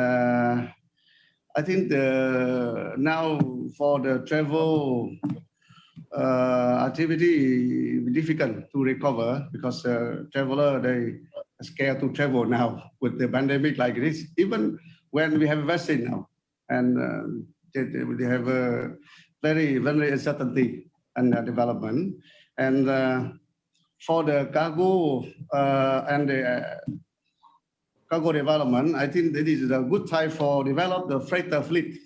Speaker 3: I think now for the travel activity difficult to recover because traveler they are scared to travel now with the pandemic like this. Even when we have a vaccine now, and they have a very uncertainty and development. And for the cargo and the cargo development, I think this is a good time for develop the freighter fleet.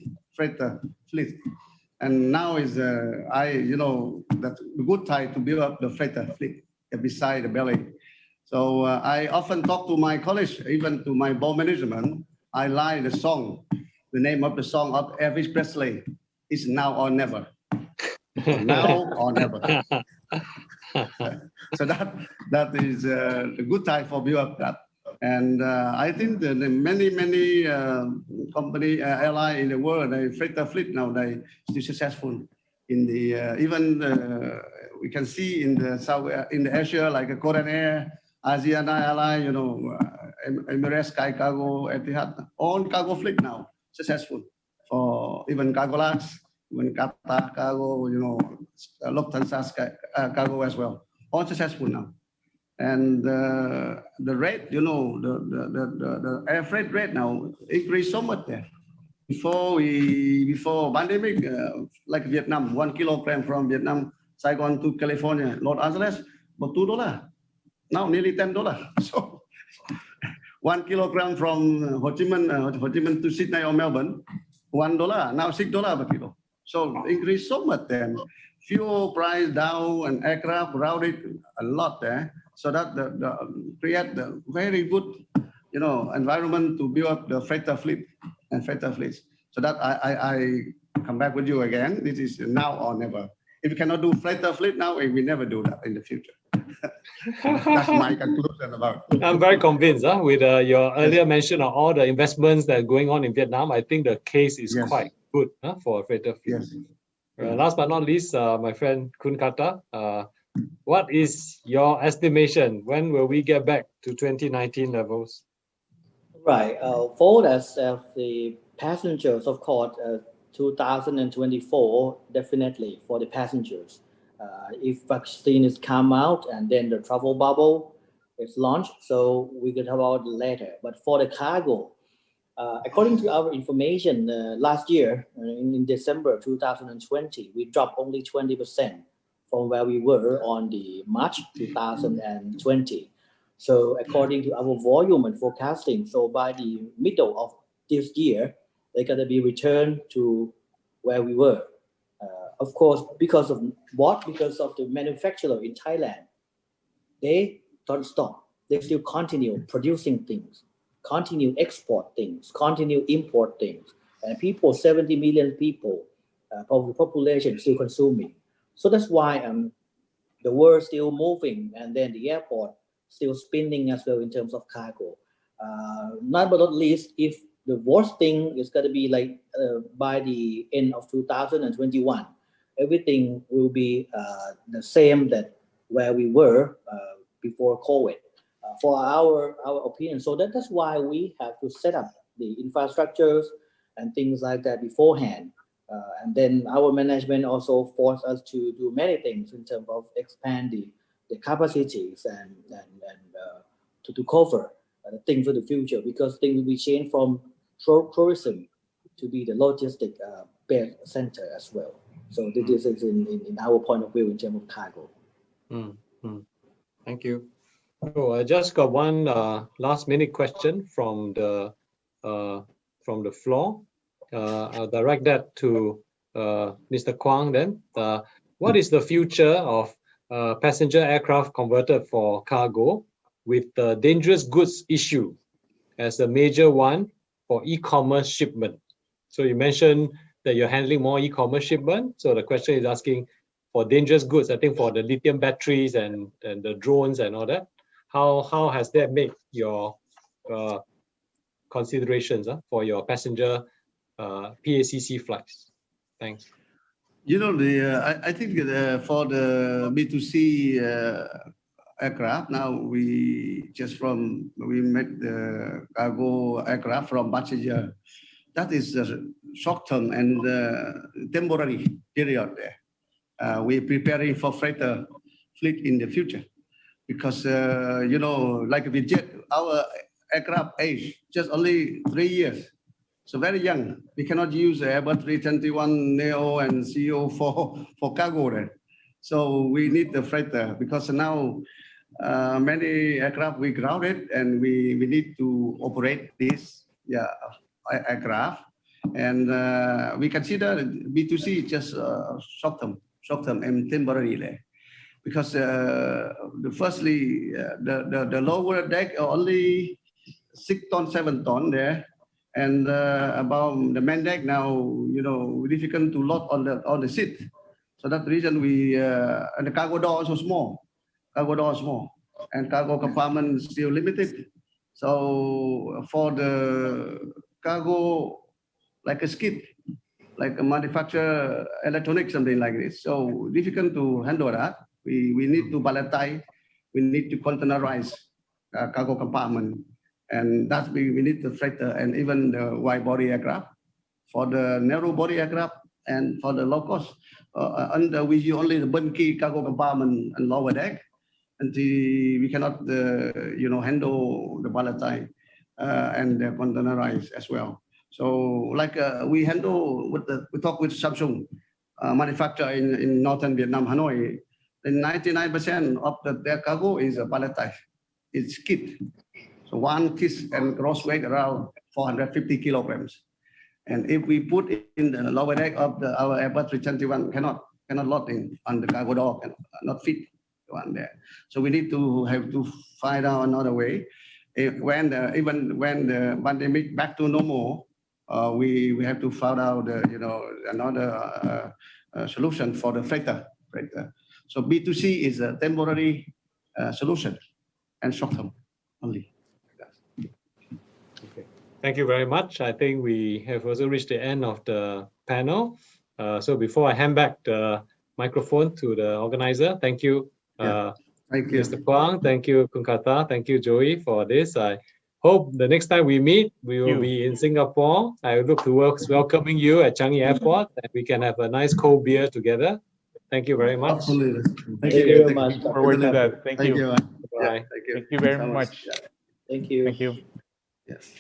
Speaker 3: And now is that good time to build up the freighter fleet beside the belly. So I often talk to my colleagues, even to my board management. I like the song. The name of the song of Elvis Presley is Now or Never. Now or never. So that is a good time for build up that. And I think the many company airline in the world, the freighter fleet now they still successful in the even we can see in the South in the Asia like a Korean Air, ASEAN Airline, Emirates, Sky Cargo, Etihad, all cargo fleet now successful for even Cargolax, even Qatar Cargo, Lufthansa Cargo as well, all successful now. And the rate, the air freight rate now increased so much there. Before pandemic, like Vietnam, 1 kilogram from Vietnam, Saigon to California, Los Angeles, about $2. Now nearly $10. So 1 kilogram from Ho Chi Minh to Sydney or Melbourne, $1. Now $6 per kilo. So increased so much then. Fuel price down and aircraft routed a lot there. So that create the very good, environment to build up the freighter fleet and freighter fleets. So that I come back with you again. This is now or never. If you cannot do freighter fleet now, we will never do that in the future. That's my conclusion about it.
Speaker 2: I'm very convinced with your earlier mention of all the investments that are going on in Vietnam. I think the case is quite good for a freighter fleet.
Speaker 3: Yes.
Speaker 2: Last but not least, my friend Kun Kata, what is your estimation? When will we get back to 2019 levels?
Speaker 5: Right. For us, the passengers, of course, 2024, definitely for the passengers. If vaccine is come out and then the travel bubble is launched, so we can talk about it later. But for the cargo, according to our information, last year in December 2020, we dropped only 20% from where we were on the March 2020. So according to our volume and forecasting, so by the middle of this year, they're going to be returned to where we were. Of course, because of what? Because of the manufacturer in Thailand. They don't stop. they still continue producing things, continue export things, continue import things, and people, 70 million people, population still consuming. So that's why the world still moving, and then the airport still spinning as well in terms of cargo. Not but not least, if the worst thing is going to be like by the end of 2021, everything will be the same that where we were before COVID. For our opinion, so that's why we have to set up the infrastructures and things like that beforehand. And then our management also forced us to do many things in terms of expand the capacities and to cover the things for the future, because things will be changed from tourism to be the logistic based center as well. So this is in our point of view in terms of cargo.
Speaker 2: Thank you. So I just got one last minute question from the floor. I'll direct that to Mr. Kwang then. What is the future of passenger aircraft converted for cargo with the dangerous goods issue as a major one for e-commerce shipment? So you mentioned that you're handling more e-commerce shipment. So the question is asking for dangerous goods, I think for the lithium batteries and the drones and all that. How has that made your considerations for your passenger PACC flights? Thanks.
Speaker 3: You know, I think for the B2C aircraft, now we made the cargo aircraft from passenger. That is short-term and temporary period there. We're preparing for freighter fleet in the future because, you know, like we jet, our aircraft age just only 3 years. So very young. We cannot use Airbus 321 Neo and CEO for cargo there. So we need the freighter because now many aircraft we grounded and we need to operate this aircraft. And we consider B2C just short-term and temporary there. Because firstly, the lower deck are only 6 ton, 7 ton there. And about the main deck now, you know, difficult to load on the seat. So that's the reason we and the cargo door also small. Cargo door small, and cargo compartment still limited. So for the cargo, like a skid, like a manufacturer electronics, something like this. So difficult to handle that. We need to palletize, we need to containerize cargo compartment. And that's we need the freighter and even the wide body aircraft. For the narrow body aircraft and for the low cost, under we use only the bulky cargo compartment and lower deck, and we cannot you know, handle the palletize and the containerize as well. So like we handle we talk with Samsung manufacturer in northern Vietnam, Hanoi. Then 99% of their cargo is palletized. It's kit. So one kit and gross weight around 450 kilograms. And if we put it in the lower deck of our Airbus 321, cannot load in on the cargo door, cannot fit one there. So we need to have to find out another way. Even when the pandemic back to normal, we have to find out you know, another solution for the freighter. So B2C is a temporary solution and short term only.
Speaker 2: Okay. Thank you very much. I think we have also reached the end of the panel. So before I hand back the microphone to the organizer, thank you.
Speaker 3: Thank you,
Speaker 2: Mr. Kwang. Thank you, Khun Kata. Thank you, Joey, for this. I hope the next time we meet, we will be in Singapore. I look towards welcoming you at Changi Airport, and we can have a nice cold beer together. Thank you very much.
Speaker 3: Absolutely.
Speaker 5: Thank you very much.
Speaker 4: Looking forward to that. Thank you.
Speaker 2: Bye.
Speaker 4: Thank you very much.
Speaker 5: Thank you.
Speaker 4: Thank you.
Speaker 3: Yes.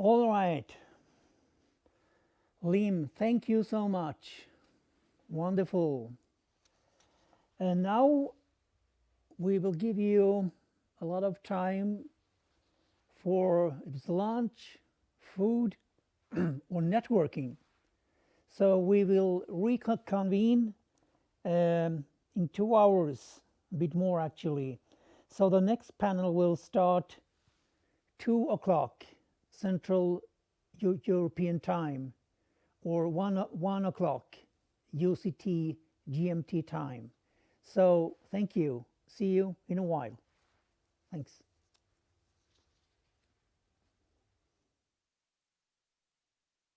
Speaker 1: All right. Lim, thank you so much. Wonderful. And now we will give you a lot of time for if it's lunch, food, or networking. So we will reconvene in 2 hours, a bit more actually. So the next panel will start 2 o'clock Central European time, or 1 o'clock UCT GMT time. So thank you. See you in a while. Thanks.